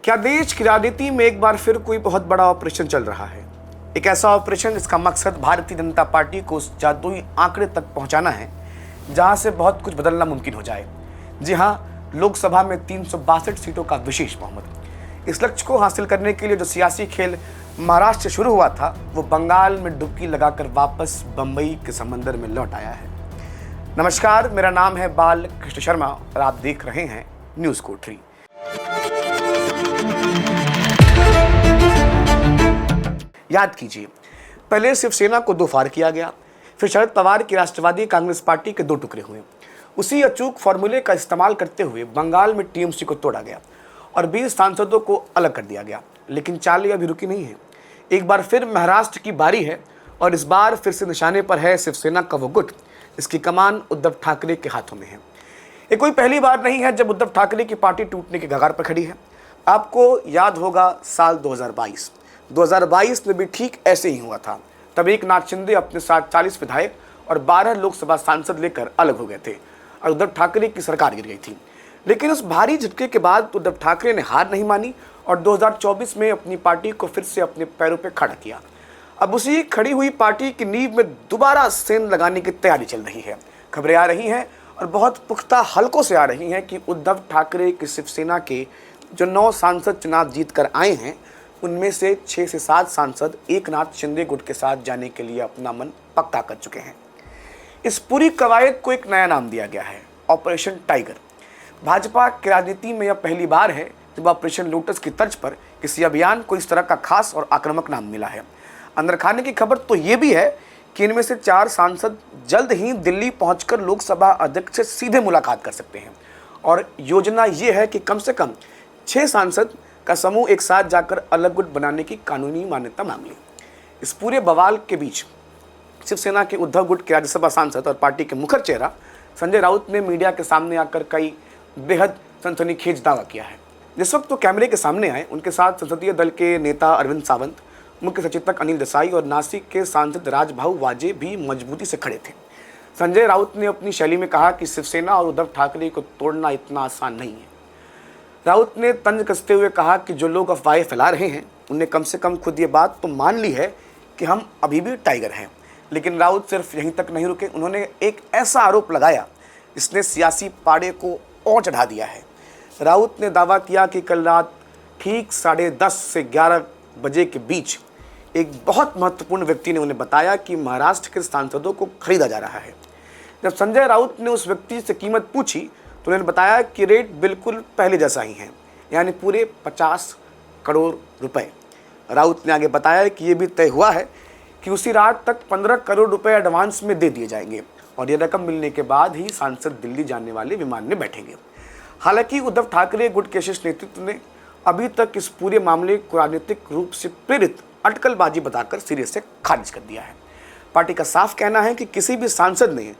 क्या देश की राजनीति में एक बार फिर कोई बहुत बड़ा ऑपरेशन चल रहा है? एक ऐसा ऑपरेशन जिसका मकसद भारतीय जनता पार्टी को उस जादुई आंकड़े तक पहुंचाना है जहां से बहुत कुछ बदलना मुमकिन हो जाए। जी हां, लोकसभा में 362 सीटों का विशेष बहुमत। इस लक्ष्य को हासिल करने के लिए जो सियासी खेल महाराष्ट्र से शुरू हुआ था, वो बंगाल में डुबकी लगाकर वापस बंबई के समंदर में लौट आया है। नमस्कार, मेरा नाम है बाल कृष्ण शर्मा और आप देख रहे हैं न्यूज़ कोठरी। याद कीजिए, पहले शिवसेना को दो फाड़ किया गया, फिर शरद पवार की राष्ट्रवादी कांग्रेस पार्टी के दो टुकड़े हुए। उसी अचूक फॉर्मूले का इस्तेमाल करते हुए बंगाल में टीएमसी को तोड़ा गया और 20 सांसदों को अलग कर दिया गया। लेकिन चाल अभी रुकी नहीं है। एक बार फिर महाराष्ट्र की बारी है और इस बार फिर से निशाने पर है शिवसेना का वो गुट। इसकी कमान उद्धव ठाकरे के हाथों में है। ये कोई पहली बार नहीं है जब उद्धव ठाकरे की पार्टी टूटने के कगार पर खड़ी है। आपको याद होगा साल 2022 में भी ठीक ऐसे ही हुआ था। तब एकनाथ शिंदे अपने साथ 40 विधायक और 12 लोकसभा सांसद लेकर अलग हो गए थे और उद्धव ठाकरे की सरकार गिर गई थी। लेकिन उस भारी झटके के बाद उद्धव ठाकरे ने हार नहीं मानी और 2024 में अपनी पार्टी को फिर से अपने पैरों पर खड़ा किया। अब उसी खड़ी हुई पार्टी की नींव में दोबारा सेंध लगाने की तैयारी चल रही है। खबरें आ रही हैं और बहुत पुख्ता हलकों से आ रही हैं कि उद्धव ठाकरे की शिवसेना के जो 9 सांसद चुनाव जीत कर आए हैं, उनमें से 6 से 7 सांसद एकनाथ शिंदे गुट के साथ जाने के लिए अपना मन पक्का कर चुके हैं। इस पूरी कवायद को एक नया नाम दिया गया है, ऑपरेशन टाइगर। भाजपा की राजनीति में यह पहली बार है जब ऑपरेशन लोटस की तर्ज पर किसी अभियान को इस तरह का खास और आक्रामक नाम मिला है। अंदर खाने की खबर तो ये भी है कि इनमें से 4 सांसद जल्द ही दिल्ली पहुंचकर लोकसभा अध्यक्ष से सीधे मुलाकात कर सकते हैं और योजना ये है कि कम से कम 6 सांसद का समूह एक साथ जाकर अलग गुट बनाने की कानूनी मान्यता मांग ली। इस पूरे बवाल के बीच शिवसेना के उद्धव गुट के राज्यसभा सांसद और पार्टी के मुखर चेहरा संजय राउत ने मीडिया के सामने आकर कई बेहद सनसनीखेज दावा किया है। जिस वक्त वो कैमरे के सामने आए, उनके साथ संसदीय दल के नेता अरविंद सावंत, मुख्य सचेतक अनिल देसाई और नासिक के सांसद राजभाऊ वाजे भी मजबूती से खड़े थे। संजय राउत ने अपनी शैली में कहा कि शिवसेना और उद्धव ठाकरे को तोड़ना इतना आसान नहीं है। राउत ने तंज कसते हुए कहा कि जो लोग अफवाहें फैला रहे हैं, उनने कम से कम खुद ये बात तो मान ली है कि हम अभी भी टाइगर हैं। लेकिन राउत सिर्फ यहीं तक नहीं रुके। उन्होंने एक ऐसा आरोप लगाया जिसने सियासी पाड़े को और चढ़ा दिया है। राउत ने दावा किया कि कल रात ठीक 10:30 से 11 बजे के बीच एक बहुत महत्वपूर्ण व्यक्ति ने उन्हें बताया कि महाराष्ट्र के सांसदों को खरीदा जा रहा है। जब संजय राउत ने उस व्यक्ति से कीमत पूछी तो उन्होंने बताया कि रेट बिल्कुल पहले जैसा ही है, यानी पूरे 50 करोड़ रुपए। राउत ने आगे बताया कि ये भी तय हुआ है कि उसी रात तक 15 करोड़ रुपए एडवांस में दे दिए जाएंगे और ये रकम मिलने के बाद ही सांसद दिल्ली जाने वाले विमान में बैठेंगे। हालांकि उद्धव ठाकरे गुट के शीर्ष नेतृत्व ने अभी तक इस पूरे मामले को राजनीतिक रूप से प्रेरित अटकलबाजी बताकर सिरे से खारिज कर दिया है। पार्टी का साफ कहना है कि किसी भी सांसद ने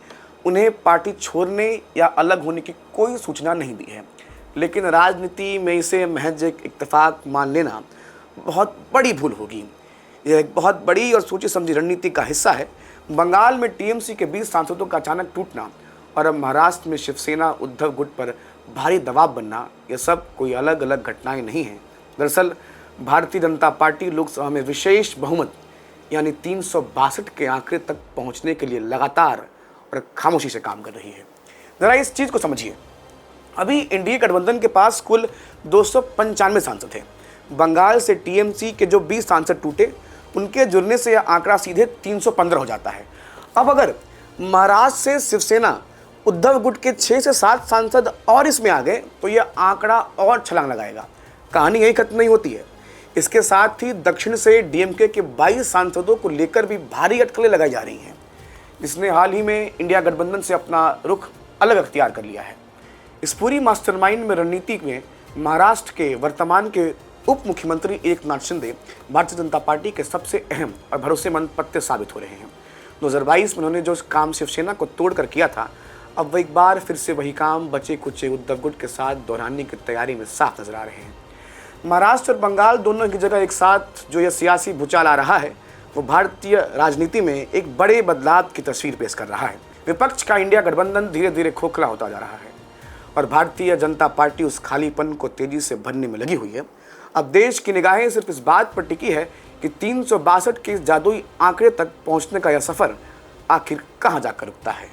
उन्हें पार्टी छोड़ने या अलग होने की कोई सूचना नहीं दी है। लेकिन राजनीति में इसे महज एक इत्तेफाक मान लेना बहुत बड़ी भूल होगी। यह एक बहुत बड़ी और सोची समझी रणनीति का हिस्सा है। बंगाल में टीएमसी के 20 सांसदों का अचानक टूटना और अब महाराष्ट्र में शिवसेना उद्धव गुट पर भारी दबाव बनना, यह सब कोई अलग अलग घटनाएं नहीं हैं। दरअसल भारतीय जनता पार्टी लोकसभा में विशेष बहुमत यानी 362 के आंकड़े तक पहुंचने के लिए लगातार और खामोशी से काम कर रही है। जरा इस चीज़ को समझिए। अभी एनडीए गठबंधन के पास कुल 295 सांसद हैं। बंगाल से टीएमसी के जो 20 सांसद टूटे, उनके जुड़ने से यह आंकड़ा सीधे 315 हो जाता है। अब अगर महाराष्ट्र से शिवसेना उद्धव गुट के 6 से 7 सांसद और इसमें आ गए तो यह आंकड़ा और छलांग लगाएगा। कहानी यही खत्म नहीं होती है। इसके साथ ही दक्षिण से डीएमके के 22 सांसदों को लेकर भी भारी अटकलें लगाई जा रही हैं, जिसने हाल ही में इंडिया गठबंधन से अपना रुख अलग अख्तियार कर लिया है। इस पूरी मास्टरमाइंड में रणनीति में महाराष्ट्र के वर्तमान के उप मुख्यमंत्री एकनाथ शिंदे भारतीय जनता पार्टी के सबसे अहम और भरोसेमंद पत्ते साबित हो रहे हैं। 2022 में उन्होंने जो काम शिवसेना को तोड़कर किया था, अब वह एक बार फिर से वही काम बचे कुचे उद्धव गुट के साथ दोहराने की तैयारी में साफ नजर आ रहे हैं। महाराष्ट्र और बंगाल दोनों की जगह एक साथ जो यह सियासी भूचाल आ रहा है, वो भारतीय राजनीति में एक बड़े बदलाव की तस्वीर पेश कर रहा है। विपक्ष का इंडिया गठबंधन धीरे धीरे खोखला होता जा रहा है और भारतीय जनता पार्टी उस खालीपन को तेजी से भरने में लगी हुई है। अब देश की निगाहें सिर्फ इस बात पर टिकी है कि 362 के इस जादुई आंकड़े तक पहुंचने का यह सफ़र आखिर कहां जाकर रुकता है।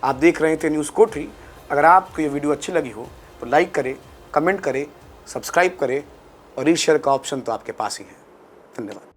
आप देख रहे थे न्यूज़ कोठरी। अगर आपको ये वीडियो अच्छी लगी हो तो लाइक करें, कमेंट करें, सब्सक्राइब करें और रीशेयर का ऑप्शन तो आपके पास ही है। धन्यवाद।